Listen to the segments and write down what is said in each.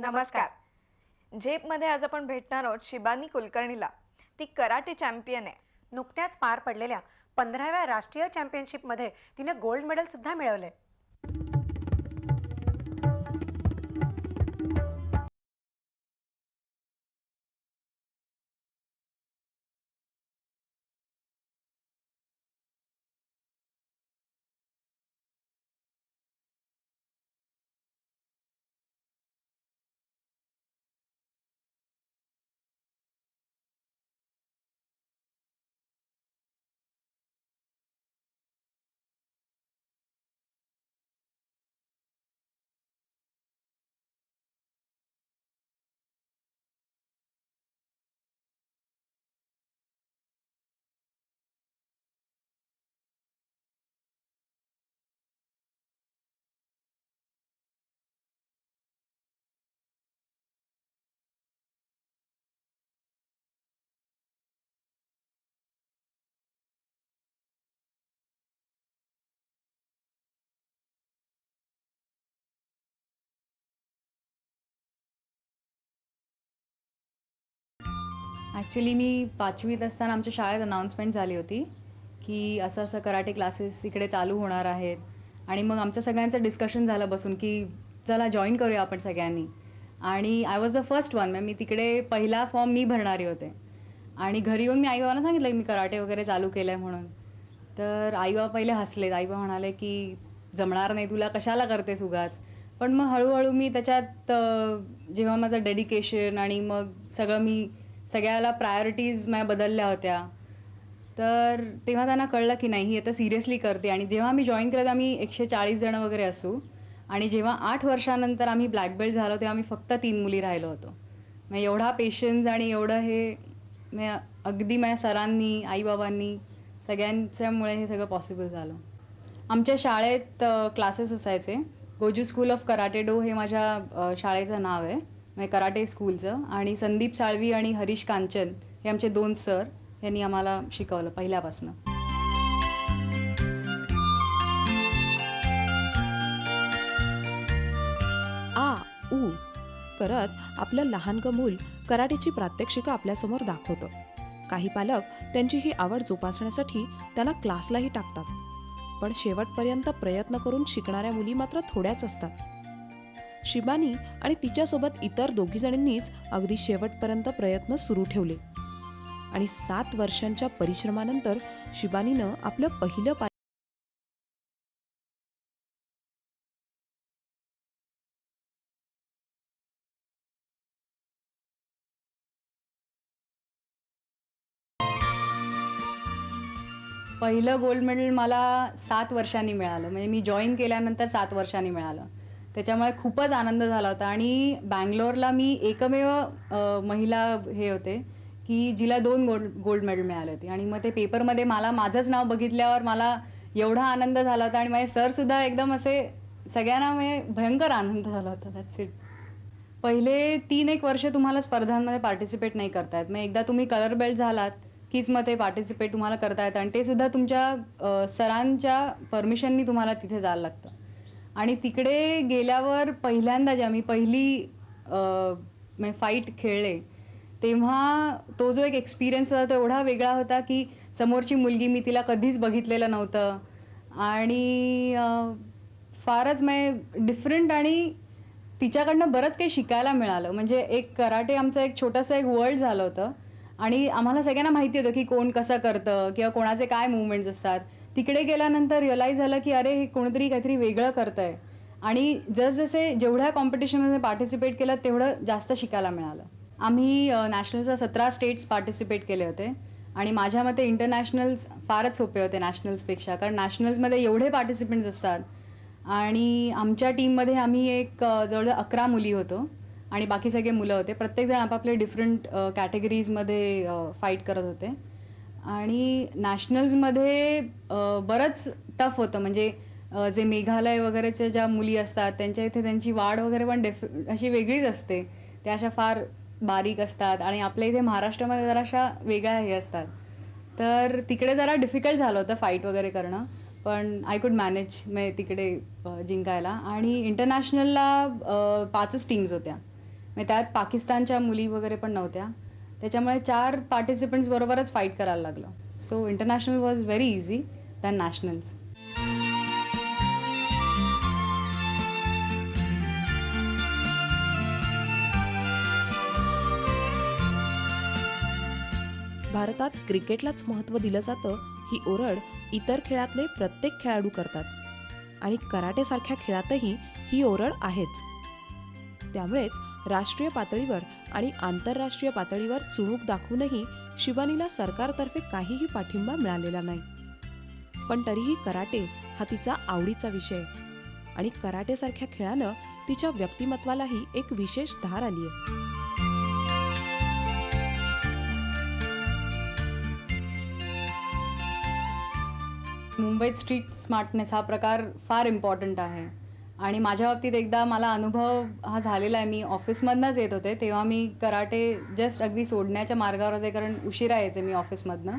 नमस्कार। झेपमध्ये आज आपण भेटणार आहोत शिबानी कुलकर्णीला। ती कराटे चॅम्पियन आहे। नुकत्याच पार पडलेल्या 15व्या राष्ट्रीय चॅम्पियनशिपमध्ये तिने गोल्ड मेडल सुद्धा मिळवले। ॲक्च्युली मी 5वीत असताना आमच्या शाळेत अनाउन्समेंट झाली होती की असं असं कराटे क्लासेस इकडे चालू होणार आहेत. आणि मग आमचं सगळ्यांचं डिस्कशन झालं बसून की चला जॉईन करूया आपण सगळ्यांनी. आणि I was the first one. मी तिकडे पहिला फॉर्म मी भरणारी होते. आणि घरी येऊन मी आईबाबांना सांगितलं की मी कराटे वगैरे चालू केलं आहे म्हणून. तर आईबाबा पहिले हसले. आईबाबा म्हणाले की जमणार नाही तुला, कशाला करतेस उगाच. पण मग हळूहळू मी त्याच्यात जेव्हा माझं डेडिकेशन आणि मग सगळ्याला प्रायोरिटीज माझ्या बदलल्या होत्या. तर तेव्हा त्यांना कळलं की नाही ही आता सिरियसली करते. आणि जेव्हा मी जॉईन केलं तर आम्ही 140 जण वगैरे असू. आणि जेव्हा 8 वर्षानंतर आम्ही ब्लॅक बेल्ट झालो तेव्हा आम्ही फक्त 3 मुली राहिलो होतो. मग एवढा पेशन्स आणि एवढं हे अगदी माझ्या सरांनी, आईबाबांनी सगळ्यांच्यामुळे हे सगळं पॉसिबल झालं. आमच्या शाळेत क्लासेस असायचे. गोजू स्कूल ऑफ कराटेडो हे माझ्या शाळेचं नाव आहे, म्हणजे कराटे स्कूलचं. आणि संदीप साळवी आणि हरीश कांचन हे आमचे 2 सर यांनी आम्हाला शिकवलं पहिल्यापासून. आ ऊ करत आपलं लहानगं मूल कराटेची प्रात्यक्षिकं आपल्यासमोर दाखवतं. काही पालक त्यांची ही आवड जोपासण्यासाठी त्यांना क्लासलाही टाकतात. पण शेवटपर्यंत प्रयत्न करून शिकणाऱ्या मुली मात्र थोड्याच असतात. शिबानी आणि तिच्यासोबत इतर 2 जणींनीच अगदी शेवटपर्यंत प्रयत्न सुरू ठेवले. आणि 7 वर्षांच्या परिश्रमानंतर शिबानीनं आपलं पहिलं पहिलं गोल्ड मेडल मला 7 वर्षांनी मिळालं. म्हणजे मी जॉईन केल्यानंतर 7 वर्षांनी मिळालं. त्याच्यामुळे खूपच आनंद झाला होता. आणि बँगलोरला मी एकमेव महिला हे होते की जिला 2 गोल्ड मेडल मिळाले होते. आणि मग ते पेपरमध्ये माझंच नाव बघितल्यावर मला एवढा आनंद झाला होता. आणि माझे सरसुद्धा एकदम असे सगळ्यांना म्हणजे भयंकर आनंद झाला होता. That's it. पहिले 3-1 वर्ष तुम्हाला स्पर्धांमध्ये पार्टिसिपेट नाही करता येत. मग एकदा तुम्ही कलर बेल्ट झालात कीच मग ते पार्टिसिपेट तुम्हाला करता येतं. आणि ते सुद्धा तुमच्या सरांच्या परमिशननी तुम्हाला तिथे जायला लागतं. आणि तिकडे गेल्यावर पहिल्यांदा जेव्हा मी पहिली फाईट खेळले तेव्हा तो जो एक एक्सपिरियन्स होता तो एवढा वेगळा होता की समोरची मुलगी मी तिला कधीच बघितलेलं नव्हतं. आणि फारच डिफरंट आणि तिच्याकडनं बरंच काही शिकायला मिळालं. म्हणजे एक कराटे आमचं एक छोटंसं एक वर्ल्ड झालं होतं. आणि आम्हाला सगळ्यांना माहिती होतं की कोण कसं करतं किंवा कोणाचे काय मूवमेंट्स असतात. तिकडे गेल्यानंतर रिअलाईज झालं की अरे हे कोणीतरी काहीतरी वेगळं करतं आहे. आणि जसजसे जेवढ्या कॉम्पिटिशनमध्ये पार्टिसिपेट केलं तेवढं जास्त शिकायला मिळालं. आम्ही नॅशनलचा 17 स्टेट्स पार्टिसिपेट केले होते. आणि माझ्या मते इंटरनॅशनल्स फारच सोपे होते नॅशनल्सपेक्षा. कारण नॅशनल्समध्ये एवढे पार्टिसिपेंट्स असतात. आणि आमच्या टीममध्ये आम्ही एक जवळजवळ 11 मुली होतो. आणि बाकी सगळे मुलं होते. प्रत्येकजण आपापले डिफरंट कॅटेगरीजमध्ये फाईट करत होते. आणि नॅशनल्समध्ये बरंच टफ होतं. म्हणजे जे मेघालय वगैरेच्या ज्या मुली असतात त्यांच्या इथे त्यांची वाढ वगैरे पण अशी वेगळीच असते. त्या अशा फार बारीक असतात. आणि आपल्या इथे महाराष्ट्रामध्ये जराशा वेगळ्या हे असतात. तर तिकडे जरा डिफिकल्ट झालं होतं फाईट वगैरे करणं. पण आय कुड मॅनेज तिकडे जिंकायला. आणि इंटरनॅशनलला 5च टीम्स होत्या. म्हणजे त्यात पाकिस्तानच्या मुली वगैरे पण नव्हत्या. त्याच्यामुळे 4 पार्टिसिपंट्स बरोबरच फाईट करायला लागलं. So international was very easy than nationals. भारतात क्रिकेटलाच महत्त्व दिलं जातं ही ओरड इतर खेळातले प्रत्येक खेळाडू करतात आणि कराटेसारख्या खेळातही ही ओरड आहेच. त्यामुळेच राष्ट्रीय पातळीवर आणि आंतरराष्ट्रीय पातळीवर चुणूक दाखवूनही शिबानीला सरकारतर्फे काहीही पाठिंबा मिळालेला नाही. पण तरीही कराटे हा तिचा आवडीचा विषय आणि कराटेसारख्या खेळानं तिच्या व्यक्तिमत्वालाही एक विशेष धार आली आहे. मुंबईत स्ट्रीट स्मार्टनेस हा प्रकार फार इम्पॉर्टंट आहे आणि माझ्या बाबतीत एकदा मला अनुभव हा झालेला आहे. मी ऑफिसमधनंच येत होते तेव्हा मी कराटे जस्ट अगदी सोडण्याच्या मार्गावर होते, कारण उशिरा यायचे मी ऑफिसमधनं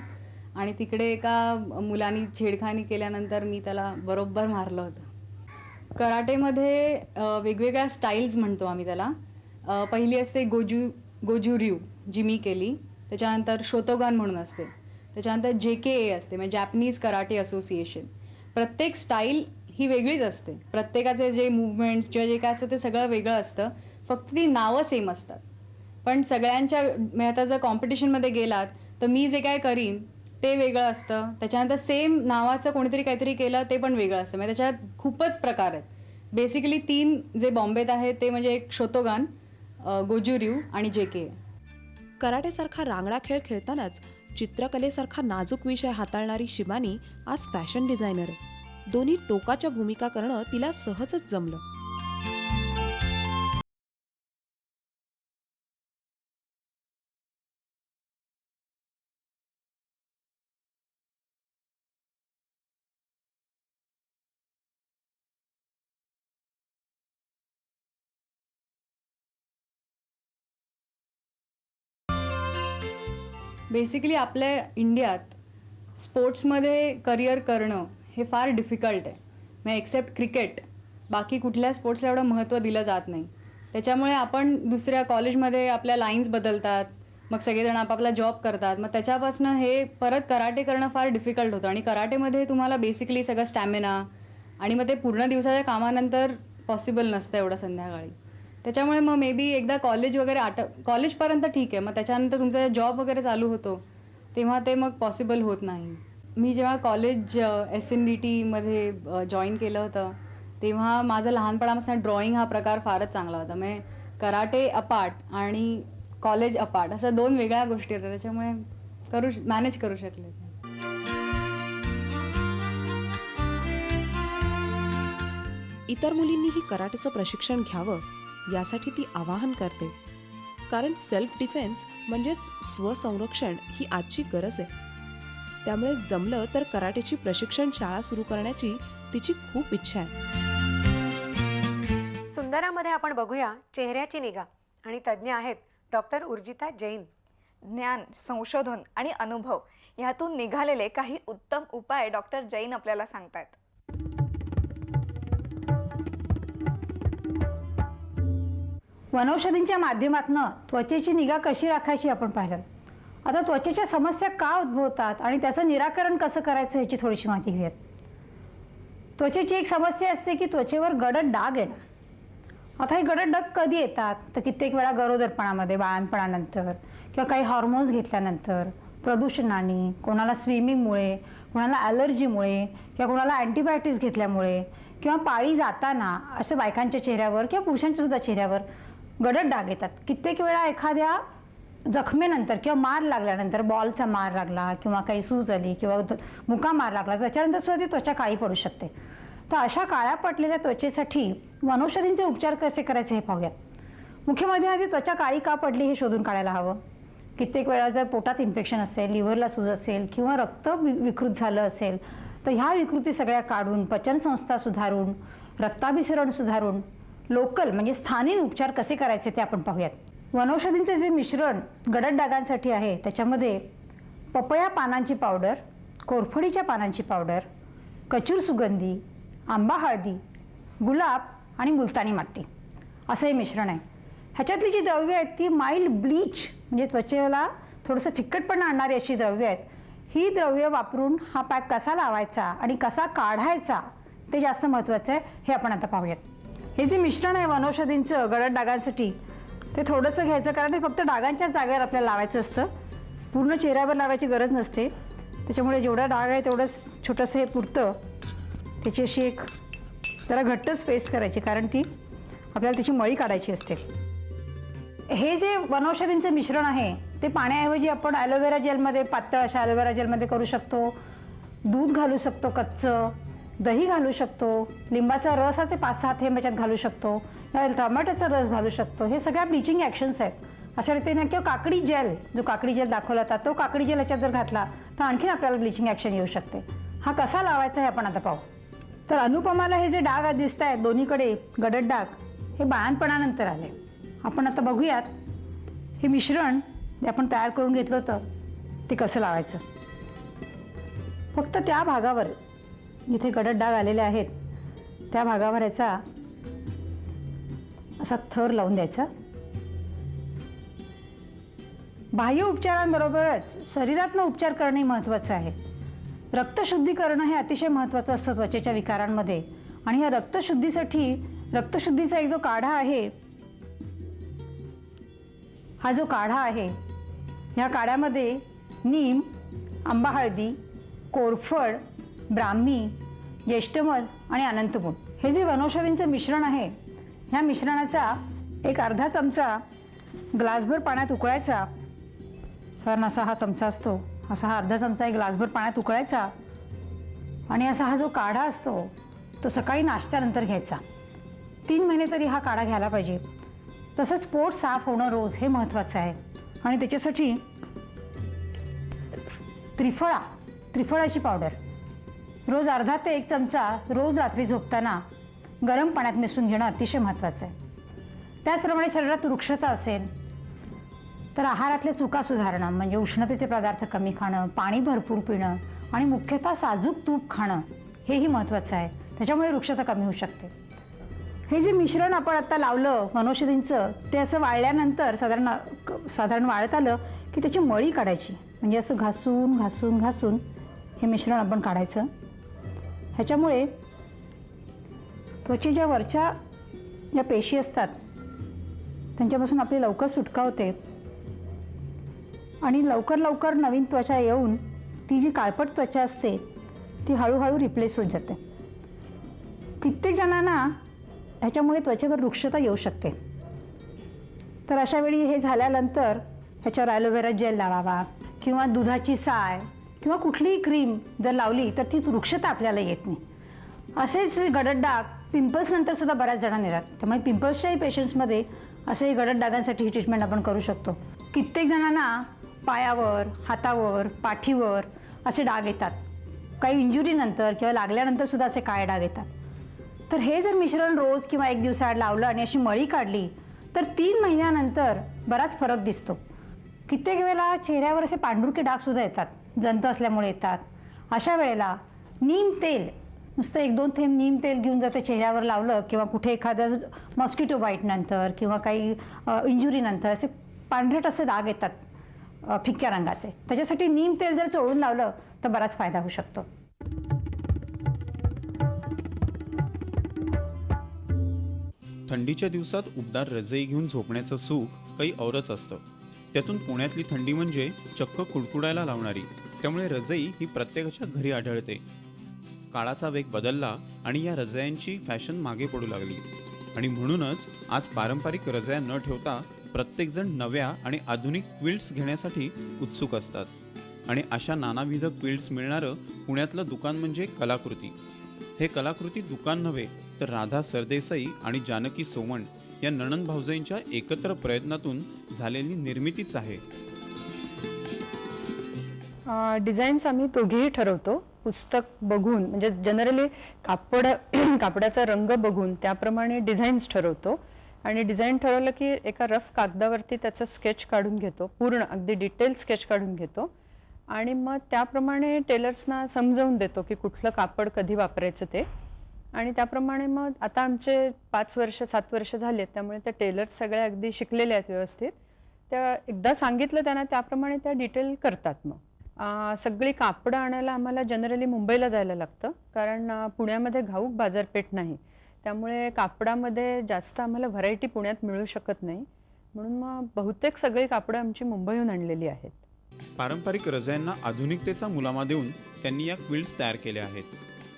आणि तिकडे एका मुलानी छेडखानी केल्यानंतर मी त्याला बरोबर मारलं होतं. कराटेमध्ये वेगवेगळ्या स्टाईल्स म्हणतो आम्ही त्याला. पहिली असते गोजू-रिव जी मी केली. त्याच्यानंतर शोतोगान म्हणून असते. त्याच्यानंतर JKA असते म्हणजे जॅपनीज कराटे असोसिएशन. प्रत्येक स्टाईल ही वेगळीच असते. प्रत्येकाचे जे मूवमेंट्स किंवा जे काय असतं ते सगळं वेगळं असतं. फक्त ती नावं सेम असतात. पण सगळ्यांच्या म्हणजे आता जर कॉम्पिटिशनमध्ये गेलात तर मी जे काय करीन ते वेगळं असतं. त्याच्यानंतर सेम नावाचं कोणीतरी काहीतरी केलं ते पण वेगळं असतं. म्हणजे त्याच्यात खूपच प्रकार आहेत. बेसिकली 3 जे बॉम्बेत आहेत ते म्हणजे एक शोतोगान, गोजू-रिव आणि JKA. कराटेसारखा रांगडा खेळ खेळतानाच चित्रकलेसारखा नाजूक विषय हाताळणारी शिबानी आज फॅशन डिझायनर आहे. दोन्ही टोकाच्या भूमिका करणं तिला सहजच जमलं. बेसिकली आपल्या इंडियात स्पोर्ट्समध्ये करिअर करणं हे फार डिफिकल्ट आहे. म्हणजे एक्सेप्ट क्रिकेट बाकी कुठल्या स्पोर्ट्सला एवढं महत्त्व दिलं जात नाही. त्याच्यामुळे आपण दुसऱ्या कॉलेजमध्ये आपल्या लाईन्स बदलतात, मग सगळेजण आपापला जॉब करतात. मग त्याच्यापासून हे परत कराटे करणं फार डिफिकल्ट होतं आणि कराटेमध्ये तुम्हाला बेसिकली सगळं स्टॅमिना आणि मग ते पूर्ण दिवसाच्या कामानंतर पॉसिबल नसतं एवढं संध्याकाळी. त्याच्यामुळे मग मे बी एकदा कॉलेज वगैरे कॉलेजपर्यंत ठीक आहे, मग त्याच्यानंतर तुमचा जॉब वगैरे चालू होतो तेव्हा ते मग पॉसिबल होत नाही. मी जेव्हा कॉलेज SNDTमध्ये जॉईन केलं होतं तेव्हा माझं लहानपणापासून ड्रॉइंग हा प्रकार फारच चांगला होता. म्हणजे कराटे अपार्ट आणि कॉलेज अपार्ट अशा 2 वेगळ्या गोष्टी होत्या. त्याच्यामुळे मॅनेज करू शकले. इतर मुलींनीही कराटेचं प्रशिक्षण घ्यावं यासाठी ती आवाहन करते. कारण सेल्फ डिफेन्स म्हणजेच स्वसंरक्षण ही आजची गरज आहे. त्यामुळे जमलं तर कराटेची प्रशिक्षण शाळा सुरू करण्याची तिची खूप इच्छा आहे. सुंदरामध्ये आपण बघूया चेहऱ्याची निगा आणि तज्ज्ञ आहेत डॉक्टर उर्जिता जैन. ज्ञान, संशोधन आणि अनुभव यातून निघालेले काही उत्तम उपाय डॉक्टर जैन आपल्याला सांगतायत. वनौषधींच्या माध्यमातून त्वचेची निगा कशी राखायची आपण पाहिलं. आता त्वचेच्या समस्या का उद्भवतात आणि त्याचं निराकरण कसं करायचं याची थोडीशी माहिती घेऊयात. त्वचेची एक समस्या असते की त्वचेवर गडद डाग येणं. आता हे गडद डाग कधी येतात तर कित्येक वेळा गरोदरपणामध्ये, बाळणपणानंतर किंवा काही हॉर्मोन्स घेतल्यानंतर, प्रदूषणाने, कोणाला स्विमिंगमुळे, कोणाला ॲलर्जीमुळे किंवा कोणाला अँटीबायोटिक्स घेतल्यामुळे किंवा पाळी जाताना असं बायकांच्या चेहऱ्यावर किंवा पुरुषांच्यासुद्धा चेहऱ्यावर गडद डाग येतात. कित्येक वेळा एखाद्या जखमेनंतर किंवा मार लागल्यानंतर, बॉलचा मार लागला किंवा काही सूज आली किंवा मुका मार लागला त्याच्यानंतर सुद्धा ती त्वचा काळी पडू शकते. तर अशा काळ्या पडलेल्या त्वचेसाठी वनौषधींचे उपचार कसे करायचे हे पाहूयात. मुख्यमध्ये आधी त्वचा काळी का पडली हे शोधून काढायला हवं. कित्येक वेळा जर पोटात इन्फेक्शन असेल, लिव्हरला सूज असेल किंवा रक्त विकृत झालं असेल तर ह्या विकृती सगळ्या काढून, पचनसंस्था सुधारून, रक्ताभिसरण सुधारून लोकल म्हणजे स्थानिक उपचार कसे करायचे ते आपण पाहूयात. वनौषधींचे जे मिश्रण गडद डागांसाठी आहे त्याच्यामध्ये पपया पानांची पावडर, कोरफडीच्या पानांची पावडर, कचूर सुगंधी, आंबा हळदी, गुलाब आणि मुलतानी माती असं हे मिश्रण आहे. ह्याच्यातली जी द्रव्य आहेत ती माइल्ड ब्लीच म्हणजे त्वचेला थोडंसं फिक्कटपणा आणणारी अशी द्रव्य आहेत. ही द्रव्य वापरून हा पॅक कसा लावायचा आणि कसा काढायचा ते जास्त महत्त्वाचं आहे, हे आपण आता पाहूयात. हे जे मिश्रण आहे वनौषधींचं गडद डागांसाठी ते थोडंसं घ्यायचं, कारण हे फक्त डागांच्याच जागेवर आपल्याला लावायचं असतं, पूर्ण चेहऱ्यावर लावायची गरज नसते. त्याच्यामुळे जेवढा डाग आहे तेवढंच छोटंसं हे पुरतं. त्याची अशी एक जरा घट्टच पेस्ट करायची, कारण ती आपल्याला त्याची मळी काढायची असते. हे जे वनौषधींचं मिश्रण आहे ते पाण्याऐवजी आपण ॲलोवेरा जेलमध्ये, पातळ अशा ॲलोवेरा जेलमध्ये करू शकतो. दूध घालू शकतो, कच्चं दही घालू शकतो, लिंबाचा रसाचे 5-6 थेंब याच्यात घालू शकतो, टमाट्याचा रस घालू शकतो. हे सगळ्या ब्लिचिंग ॲक्शन्स आहेत. अशा रीतीने किंवा काकडी जेल, जो काकडी जेल दाखवला होता तो काकडी जेल याच्यात जर घातला तर आणखीन आपल्याला ब्लिचिंग ॲक्शन येऊ शकते. हा कसा लावायचा हे आपण आता पाहू. तर अनुपमाला हे जे डाग दिसत आहेत दोन्हीकडे गडद डाग, हे बाळणपणानंतर आले. आपण आता बघूयात हे मिश्रण जे आपण तयार करून घेतलं होतं ते कसं लावायचं. फक्त त्या भागावर जिथे गडद डाग आलेले आहेत त्या भागावर याचा असा थर लावून द्यायचा. बाह्य उपचारांबरोबरच शरीरातनं उपचार करणे महत्त्वाचं आहे. रक्तशुद्धी करणं हे अतिशय महत्त्वाचं असतं त्वचेच्या विकारांमध्ये. आणि या रक्तशुद्धीसाठी रक्तशुद्धीचा एक जो काढा आहे, हा जो काढा आहे ह्या काढ्यामध्ये नीम, आंबा हळदी, कोरफड, ब्राह्मी, ज्येष्ठमध आणि अनंतमूळ हे जे वनौषधींचं मिश्रण आहे, ह्या मिश्रणाचा एक अर्धा चमचा ग्लासभर पाण्यात उकळायचा. कारण असा हा चमचा असतो, असा हा अर्धा चमचा एक ग्लासभर पाण्यात उकळायचा. आणि असा हा जो काढा असतो तो सकाळी नाश्त्यानंतर घ्यायचा. 3 महिने तरी हा काढा घ्यायला पाहिजे. तसंच पोट साफ होणं रोज हे महत्त्वाचं आहे. आणि त्याच्यासाठी त्रिफळाची पावडर रोज अर्धा ते 1 चमचा रोज रात्री झोपताना गरम पाण्यात मिसळून घेणं अतिशय महत्त्वाचं आहे. त्याचप्रमाणे शरीरात वृक्षता असेल तर आहारातल्या चुका सुधारणं, म्हणजे उष्णतेचे पदार्थ कमी खाणं, पाणी भरपूर पिणं आणि मुख्यतः साजूक तूप खाणं हेही महत्त्वाचं आहे. त्याच्यामुळे वृक्षता कमी होऊ शकते. हे जे मिश्रण आपण आता लावलं वनौषधींचं ते असं वाळल्यानंतर साधारण वाळत आलं की त्याची मळी काढायची. म्हणजे असं घासून घासून घासून हे मिश्रण आपण काढायचं. ह्याच्यामुळे त्वचेच्या वरच्या ज्या पेशी असतात त्यांच्यापासून आपली लवकर सुटका होते आणि लवकर नवीन त्वचा येऊन ती जी काळपट त्वचा असते ती हळूहळू रिप्लेस होत जाते. कित्येक जणांना ह्याच्यामुळे त्वचेवर वृक्षता येऊ शकते. तर अशा वेळी हे झाल्यानंतर ह्याच्यावर ॲलोवेरा जेल लावावा किंवा दुधाची साय किंवा कुठलीही क्रीम जर लावली तर ती वृक्षता आपल्याला येत नाही. असेच गडद डाग पिंपल्सनंतर सुद्धा बऱ्याच जणांना येतात. त्यामुळे पिंपल्सच्याही पेशंट्समध्ये असे गडद डागांसाठी ही ट्रीटमेंट आपण करू शकतो. कित्येक जणांना पायावर, हातावर, पाठीवर असे डाग येतात. काही इंजुरीनंतर किंवा लागल्यानंतर सुद्धा असे काळे डाग येतात. तर हे जर मिश्रण रोज किंवा 1 दिवसाआड लावलं आणि अशी मळी काढली तर 3 महिन्यानंतर बराच फरक दिसतो. कित्येक वेळेला चेहऱ्यावर असे पांढुरके डागसुद्धा येतात, जंत असल्यामुळे येतात. अशा वेळेला नीम तेल, नुसतं 1-2 थेंब नीम तेल घेऊन जर ते चेहऱ्यावर लावलं किंवा कुठे एखाद्या मॉस्किटो बाईटनंतर किंवा काही इंजुरीनंतर असे पांढरट असे डाग येतात फिक्या रंगाचे, त्याच्यासाठी नीम तेल जर चोळून लावलं तर बराच फायदा होऊ शकतो. थंडीच्या दिवसात उबदार रजई घेऊन झोपण्याचं सुख काही औरच असतं. त्यातून पुण्यातली थंडी म्हणजे चक्क कुडकुडायला लावणारी. त्यामुळे रजई ही प्रत्येकाच्या घरी आढळते. काळाचा वेग बदलला आणि या रजयांची फॅशन मागे पडू लागली. आणि म्हणूनच आज पारंपरिक रजया न ठेवता प्रत्येकजण नव्या आणि आधुनिक क्विल्ट्स घेण्यासाठी उत्सुक असतात. आणि अशा नानाविध क्विल्ट्स मिळणारं पुण्यातलं दुकान म्हणजे कलाकृती. हे कलाकृती दुकान नव्हे तर राधा सरदेसाई आणि जानकी सोमण या नणंद भाऊजाईंच्या एकत्र प्रयत्नातून झालेली निर्मितीच आहे. डिझाईन्स आम्ही दोघेही ठरवतो. पुस्तक बघून, म्हणजे जनरली कापडाचा रंग बघून त्याप्रमाणे डिझाईन्स ठरवतो. आणि डिझाईन ठरवलं की एका रफ कागदावरती त्याचं स्केच काढून घेतो, पूर्ण अगदी डिटेल स्केच काढून घेतो. आणि मग त्याप्रमाणे टेलर्सना समजावून देतो की कुठलं कापड कधी वापरायचं ते. आणि त्याप्रमाणे मग आता आमचे 5 वर्ष 7 वर्ष झालेत, त्यामुळे त्या टेलर्स सगळ्या अगदी शिकलेल्या आहेत व्यवस्थित. त्या एकदा सांगितलं त्यांना त्याप्रमाणे त्या डिटेल करतात. मग सगळी कापडं आणायला आम्हाला जनरली मुंबईला जायला लागतं, कारण पुण्यामध्ये घाऊक बाजारपेठ नाही. त्यामुळे कापडामध्ये जास्त आम्हाला व्हरायटी पुण्यात मिळू शकत नाही, म्हणून मग बहुतेक सगळी कापडं आमची मुंबईहून आणलेली आहेत. पारंपरिक रजायांना आधुनिकतेचा मुलामा देऊन त्यांनी या क्विल्ट्स तयार केल्या आहेत.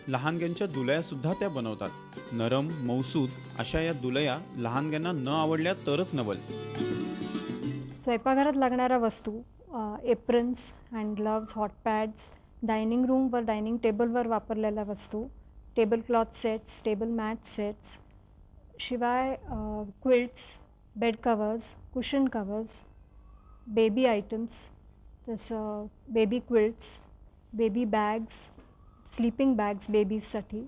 लहानग्यांच्या दुलया सुद्धा त्या बनवतात. नरम मौसूद अशा या दुलया लहानग्यांना न आवडल्या तरच नवल. स्वयंपाकघरात लागणाऱ्या वस्तू, aprons, hand gloves, hot pads, dining रूमवर डायनिंग टेबलवर वापरलेल्या वस्तू, table cloth sets, table mat sets, शिवाय quilts, bed covers, cushion covers, baby items जसं baby quilts, baby bags, sleeping bags बेबीजसाठी,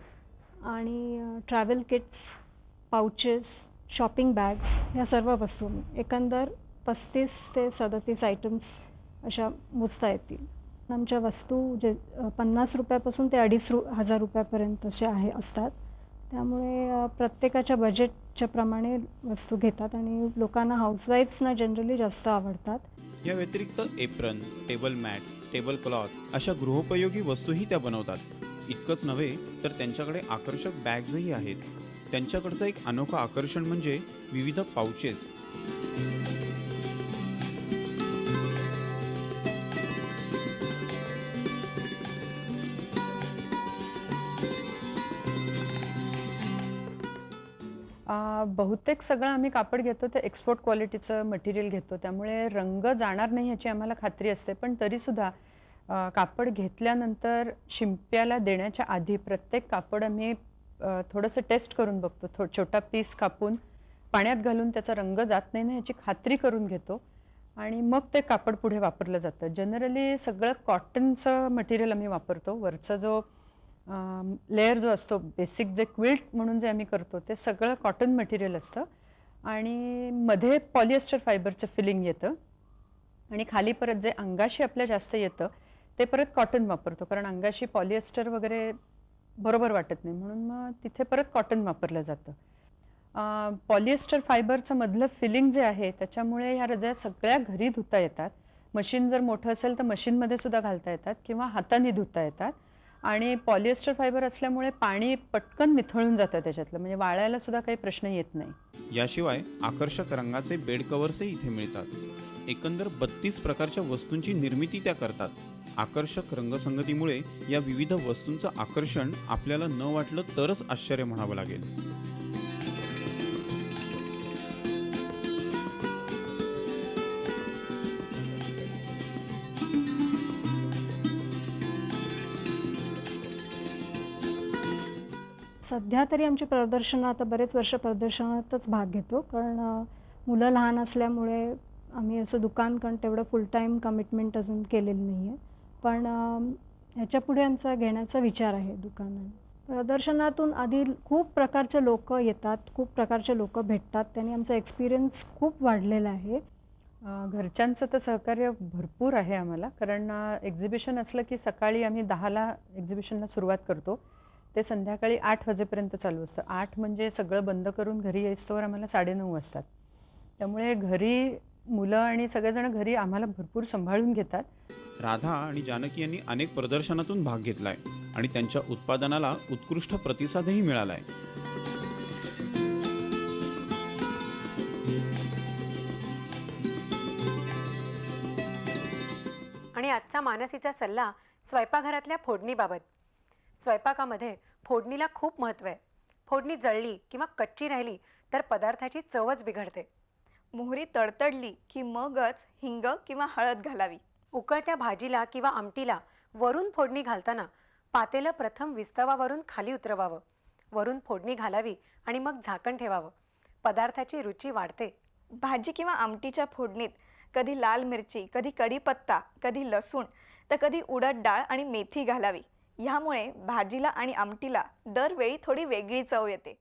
आणि travel kits, pouches, shopping bags, ह्या सर्व वस्तू एकंदर 35 ते 37 आयटम्स अशा मोजता येतील. आमच्या वस्तू जे 50 रुपयापासून ते 2,500 रुपयापर्यंत असे असतात. त्यामुळे प्रत्येकाच्या बजेटच्या प्रमाणे वस्तू घेतात आणि लोकांना हाऊसवाईफ्सना जनरली जास्त आवडतात. या व्यतिरिक्त apron, table mat, table cloth अशा गृहोपयोगी वस्तूही त्या बनवतात. इतकंच नव्हे तर त्यांच्याकडे आकर्षक बॅग्सही आहेत. त्यांच्याकडचं एक अनोखं आकर्षण म्हणजे विविध पाउचेस. बहुतेक सगळं आम्ही कापड घेतो ते एक्सपोर्ट क्वालिटीचं मटेरियल घेतो, त्यामुळे रंग जाणार नाही याची आम्हाला खात्री असते. पण तरीसुद्धा कापड घेतल्यानंतर शिंप्याला देण्याच्या आधी प्रत्येक कापड आम्ही थोडंसं टेस्ट करून बघतो. छोटा पीस कापून पाण्यात घालून त्याचा रंग जात नाही ना याची खात्री करून घेतो आणि मग ते कापड पुढे वापरलं जातं. जनरली सगळं कॉटनचं मटेरियल आम्ही वापरतो. वरचा जो लेअर जो असतो, बेसिक जे क्विल्ट म्हणून जे आम्ही करतो ते सगळं कॉटन मटेरियल असतं आणि मध्ये पॉलिएस्टर फायबरचं फिलिंग येतं आणि खाली परत जे अंगाशी आपल्या जास्त येतं ते परत कॉटन वापरतो, कारण अंगाशी पॉलिएस्टर वगैरे बरोबर वाटत नाही, म्हणून मग तिथे परत कॉटन वापरलं जातं. पॉलिएस्टर फायबरचं मधलं फिलिंग जे आहे त्याच्यामुळे ह्या रजाया सगळ्या घरी धुता येतात. मशीन जर मोठं असेल तर मशीनमध्ये सुद्धा घालता येतात किंवा हाताने धुता येतात. आणि पॉलिएस्टर फायबर असल्यामुळे पाणी पटकन निथळून जातं त्याच्यातलं, म्हणजे वाळायला सुद्धा काही प्रश्न येत नाही. याशिवाय आकर्षक रंगाचे बेड कव्हर्सही इथे मिळतात. एकंदर 32 प्रकारच्या वस्तूंची निर्मिती त्या करतात. आकर्षक रंगसंगतीमुळे या विविध वस्तूंचं आकर्षण आपल्याला न वाटलं तरच आश्चर्य म्हणावं लागेल. सध्या तरी आमची प्रदर्शनं, आता बरेच वर्ष प्रदर्शनातच भाग घेतो, कारण मुलं लहान असल्यामुळे आम्ही असं दुकान कारण तेवढं फुल टाईम कमिटमेंट अजून केलेलं नाही आहे. पण ह्याच्यापुढे आमचा घेण्याचा विचार आहे दुकानात. प्रदर्शनातून आधी खूप प्रकारचे लोक येतात, खूप प्रकारचे लोक भेटतात, त्यांनी आमचा एक्सपिरियन्स खूप वाढलेला आहे. घरच्यांचं तर सहकार्य भरपूर आहे आम्हाला, कारण एक्झिबिशन असलं की सकाळी आम्ही 10ला एक्झिबिशनला सुरुवात करतो, ते संध्याकाळी 8 वाजेपर्यंत चालू असतं. 8 म्हणजे सगळं बंद करून घरी येईस्तोवर आम्हाला 9:30 वाजतात. त्यामुळे घरी मुलं आणि सगळेजण घरी आम्हाला भरपूर सांभाळून घेतात. राधा आणि जानकी यांनी अनेक प्रदर्शनातून भाग घेतलाय आणि त्यांच्या उत्पादनाला उत्कृष्ट प्रतिसादही मिळालाय. आणि आजचा मानसीचा सल्ला स्वयंपाकघरातल्या फोडणीबाबत. स्वयंपाकामध्ये फोडणीला खूप महत्त्व आहे. फोडणी जळली किंवा कच्ची राहिली तर पदार्थाची चवच बिघडते. मोहरी तडतडली की मगच हिंग किंवा हळद घालावी. उकळत्या भाजीला किंवा आमटीला वरून फोडणी घालताना पातेलं प्रथम विस्तवावरून खाली उतरवावं, वरून फोडणी घालावी आणि मग झाकण ठेवावं. पदार्थाची रुची वाढते. भाजी किंवा आमटीच्या फोडणीत कधी लाल मिरची, कधी कढीपत्ता, कधी लसूण, तर कधी उडद डाळ आणि मेथी घालावी. ह्यामुळे भाजीला आणि आमटीला दरवेळी थोडी वेगळी चव येते.